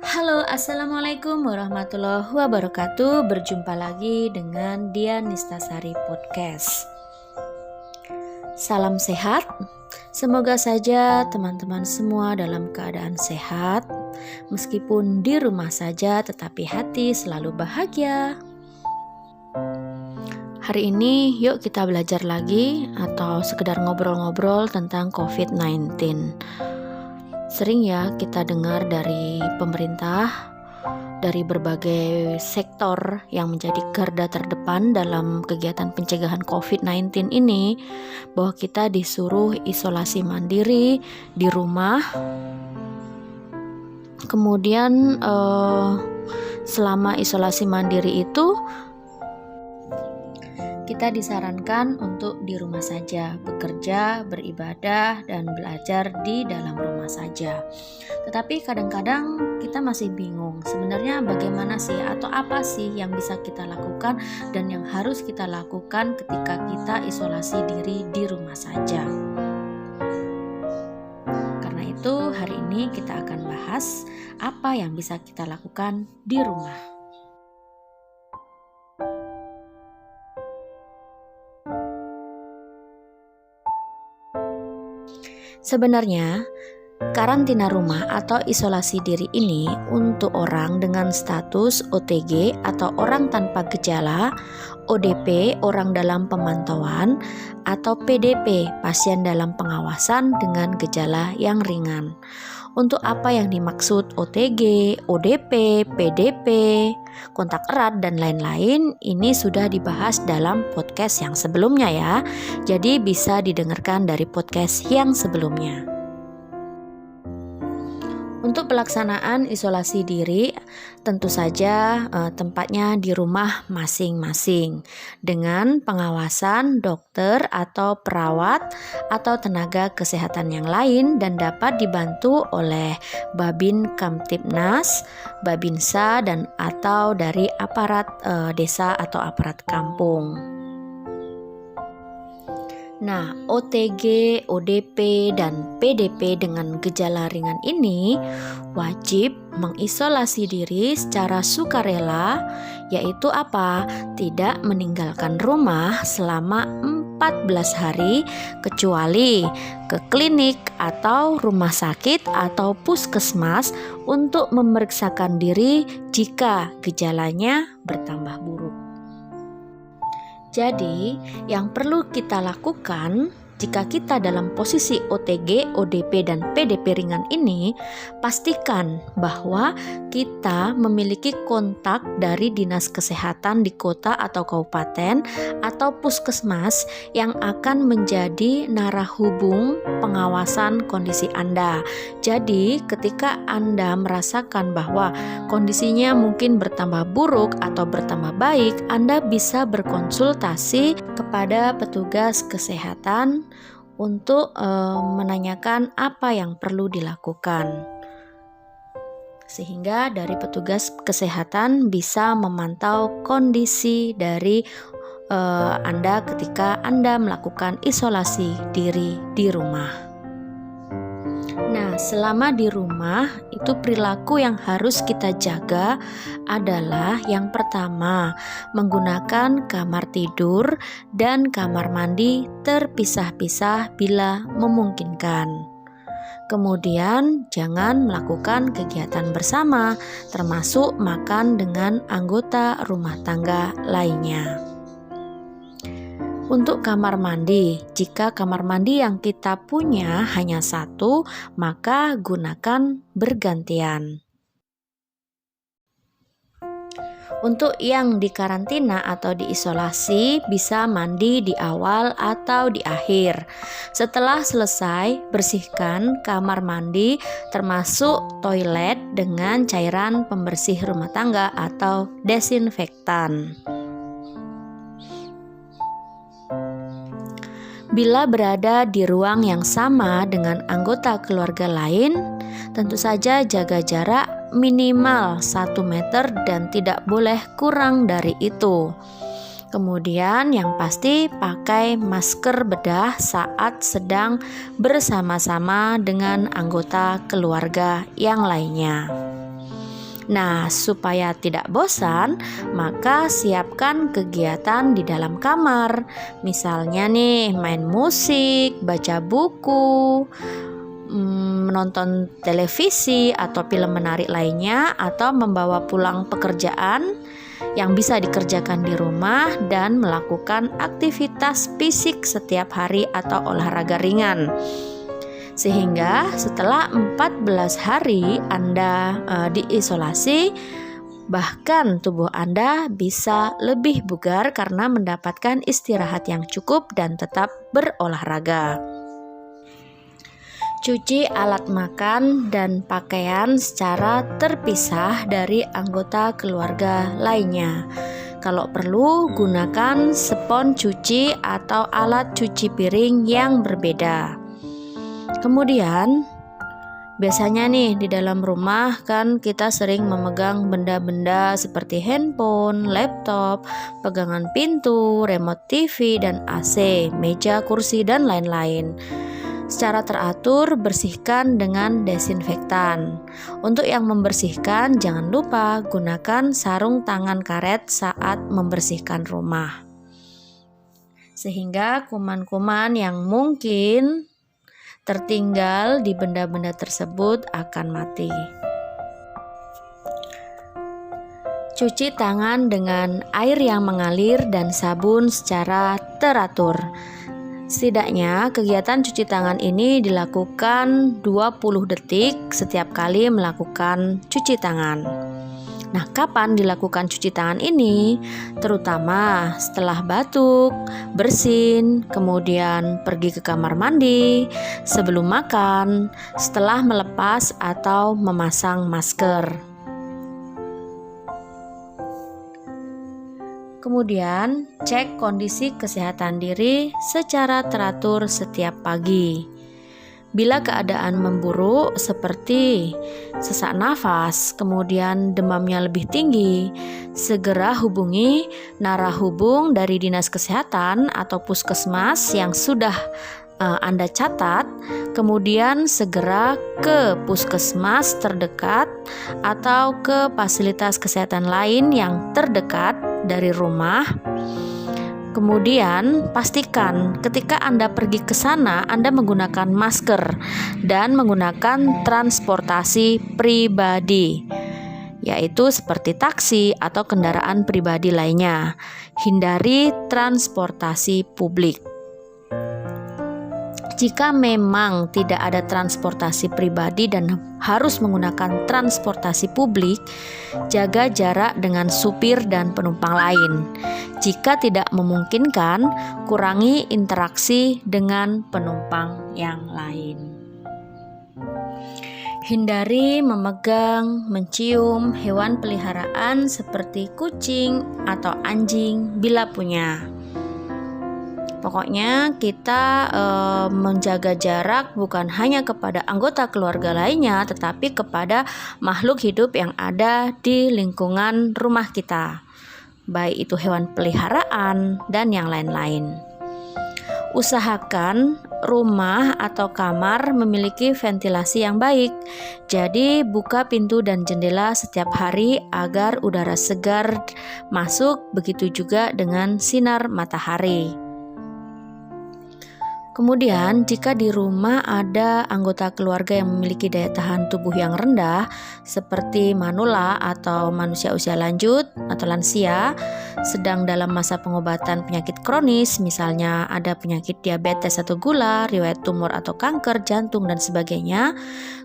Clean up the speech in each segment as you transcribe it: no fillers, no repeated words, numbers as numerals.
Halo, Assalamualaikum warahmatullahi wabarakatuh. Berjumpa lagi dengan Dian Nistasari Podcast. Salam sehat. Semoga saja teman-teman semua dalam keadaan sehat. Meskipun di rumah saja, tetapi hati selalu bahagia. Hari ini yuk kita belajar lagi atau sekedar ngobrol-ngobrol tentang COVID-19. Sering ya kita dengar dari pemerintah, dari berbagai sektor yang menjadi garda terdepan dalam kegiatan pencegahan COVID-19 ini, bahwa kita disuruh isolasi mandiri di rumah. Kemudian selama isolasi mandiri itu kita disarankan untuk di rumah saja, bekerja, beribadah, dan belajar di dalam rumah saja. Tetapi kadang-kadang kita masih bingung, sebenarnya bagaimana sih atau apa sih yang bisa kita lakukan dan yang harus kita lakukan ketika kita isolasi diri di rumah saja. Karena itu hari ini kita akan bahas apa yang bisa kita lakukan di rumah. Sebenarnya, karantina rumah atau isolasi diri ini untuk orang dengan status OTG atau orang tanpa gejala, ODP, orang dalam pemantauan, atau PDP, pasien dalam pengawasan dengan gejala yang ringan. Untuk apa yang dimaksud OTG, ODP, PDP, kontak erat, dan lain-lain, ini sudah dibahas dalam podcast yang sebelumnya ya. Jadi bisa didengarkan dari podcast yang sebelumnya. Untuk pelaksanaan isolasi diri, tentu saja tempatnya di rumah masing-masing dengan pengawasan dokter atau perawat atau tenaga kesehatan yang lain dan dapat dibantu oleh Babin Kamtibnas, Babinsa, dan atau dari aparat desa atau aparat kampung. Nah, OTG, ODP, dan PDP dengan gejala ringan ini wajib mengisolasi diri secara sukarela, yaitu apa? Tidak meninggalkan rumah selama 14 hari kecuali ke klinik atau rumah sakit atau puskesmas untuk memeriksakan diri jika gejalanya bertambah buruk. Jadi, yang perlu kita lakukan jika kita dalam posisi OTG, ODP, dan PDP ringan ini, pastikan bahwa kita memiliki kontak dari dinas kesehatan di kota atau kabupaten atau puskesmas yang akan menjadi narahubung pengawasan kondisi Anda. Jadi, ketika Anda merasakan bahwa kondisinya mungkin bertambah buruk atau bertambah baik, Anda bisa berkonsultasi kepada petugas kesehatan untuk menanyakan apa yang perlu dilakukan, sehingga dari petugas kesehatan bisa memantau kondisi dari Anda ketika Anda melakukan isolasi diri di rumah. Nah, selama di rumah itu perilaku yang harus kita jaga adalah yang pertama, menggunakan kamar tidur dan kamar mandi terpisah-pisah bila memungkinkan. Kemudian jangan melakukan kegiatan bersama, termasuk makan dengan anggota rumah tangga lainnya. Untuk kamar mandi, jika kamar mandi yang kita punya hanya satu, maka gunakan bergantian. Untuk yang dikarantina atau diisolasi, bisa mandi di awal atau di akhir. Setelah selesai, bersihkan kamar mandi termasuk toilet dengan cairan pembersih rumah tangga atau desinfektan. Bila berada di ruang yang sama dengan anggota keluarga lain, tentu saja jaga jarak minimal 1 meter dan tidak boleh kurang dari itu. Kemudian yang pasti pakai masker bedah saat sedang bersama-sama dengan anggota keluarga yang lainnya. Nah, supaya tidak bosan, maka siapkan kegiatan di dalam kamar. Misalnya nih, main musik, baca buku, menonton televisi atau film menarik lainnya, atau membawa pulang pekerjaan yang bisa dikerjakan di rumah dan melakukan aktivitas fisik setiap hari atau olahraga ringan. Sehingga setelah 14 hari Anda diisolasi, bahkan tubuh Anda bisa lebih bugar karena mendapatkan istirahat yang cukup dan tetap berolahraga. Cuci alat makan dan pakaian secara terpisah dari anggota keluarga lainnya. Kalau perlu, gunakan spons cuci atau alat cuci piring yang berbeda. Kemudian, biasanya nih di dalam rumah kan kita sering memegang benda-benda seperti handphone, laptop, pegangan pintu, remote TV dan AC, meja, kursi, dan lain-lain. Secara teratur, bersihkan dengan desinfektan. Untuk yang membersihkan, jangan lupa gunakan sarung tangan karet saat membersihkan rumah. Sehingga kuman-kuman yang mungkin tertinggal di benda-benda tersebut akan mati. Cuci tangan dengan air yang mengalir dan sabun secara teratur. Setidaknya kegiatan cuci tangan ini dilakukan 20 detik setiap kali melakukan cuci tangan. Nah, kapan dilakukan cuci tangan ini? Terutama setelah batuk, bersin, kemudian pergi ke kamar mandi, sebelum makan, setelah melepas atau memasang masker. Kemudian, cek kondisi kesehatan diri secara teratur setiap pagi. Bila keadaan memburuk seperti sesak nafas, kemudian demamnya lebih tinggi, segera hubungi narahubung dari Dinas Kesehatan atau Puskesmas yang sudah Anda catat, kemudian segera ke puskesmas terdekat atau ke fasilitas kesehatan lain yang terdekat dari rumah. Kemudian pastikan ketika Anda pergi ke sana Anda menggunakan masker dan menggunakan transportasi pribadi, yaitu seperti taksi atau kendaraan pribadi lainnya. Hindari transportasi publik. Jika memang tidak ada transportasi pribadi dan harus menggunakan transportasi publik, jaga jarak dengan supir dan penumpang lain. Jika tidak memungkinkan, kurangi interaksi dengan penumpang yang lain. Hindari memegang, mencium hewan peliharaan seperti kucing atau anjing bila punya. Pokoknya kita menjaga jarak bukan hanya kepada anggota keluarga lainnya, tetapi kepada makhluk hidup yang ada di lingkungan rumah kita, baik itu hewan peliharaan dan yang lain-lain. Usahakan rumah atau kamar memiliki ventilasi yang baik. Jadi buka pintu dan jendela setiap hari agar udara segar masuk, begitu juga dengan sinar matahari. Kemudian, jika di rumah ada anggota keluarga yang memiliki daya tahan tubuh yang rendah, seperti manula atau manusia usia lanjut atau lansia, sedang dalam masa pengobatan penyakit kronis, misalnya ada penyakit diabetes atau gula, riwayat tumor atau kanker, jantung, dan sebagainya,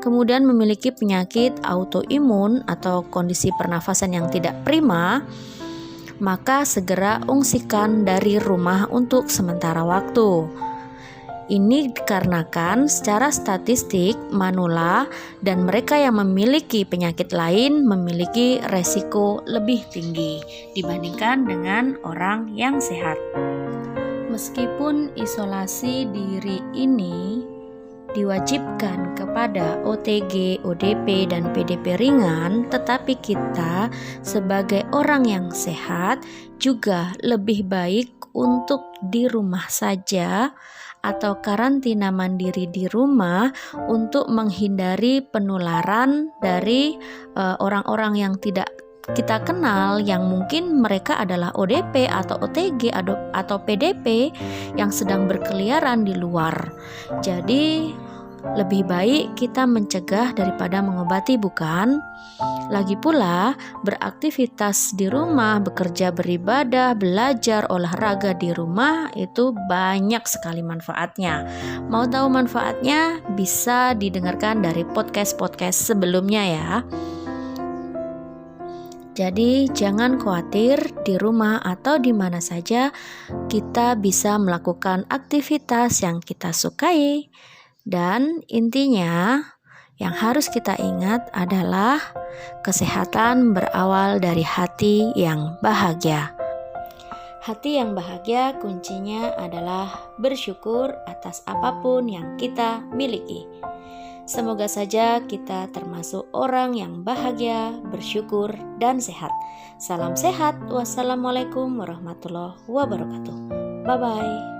kemudian memiliki penyakit autoimun atau kondisi pernafasan yang tidak prima, maka segera ungsikan dari rumah untuk sementara waktu. Ini dikarenakan secara statistik manula dan mereka yang memiliki penyakit lain memiliki resiko lebih tinggi dibandingkan dengan orang yang sehat. Meskipun isolasi diri ini diwajibkan kepada OTG, ODP, dan PDP ringan, tetapi kita sebagai orang yang sehat juga lebih baik untuk di rumah saja atau karantina mandiri di rumah untuk menghindari penularan dari orang-orang yang tidak kita kenal, yang mungkin mereka adalah ODP atau OTG atau PDP yang sedang berkeliaran di luar. Jadi lebih baik kita mencegah daripada mengobati, bukan? Lagi pula, beraktivitas di rumah, bekerja, beribadah, belajar, olahraga di rumah itu banyak sekali manfaatnya. Mau tahu manfaatnya? Bisa didengarkan dari podcast-podcast sebelumnya ya. Jadi jangan khawatir, di rumah atau di mana saja kita bisa melakukan aktivitas yang kita sukai. Dan intinya yang harus kita ingat adalah kesehatan berawal dari hati yang bahagia. Hati yang bahagia kuncinya adalah bersyukur atas apapun yang kita miliki. Semoga saja kita termasuk orang yang bahagia, bersyukur, dan sehat. Salam sehat. Wassalamualaikum warahmatullahi wabarakatuh. Bye-bye.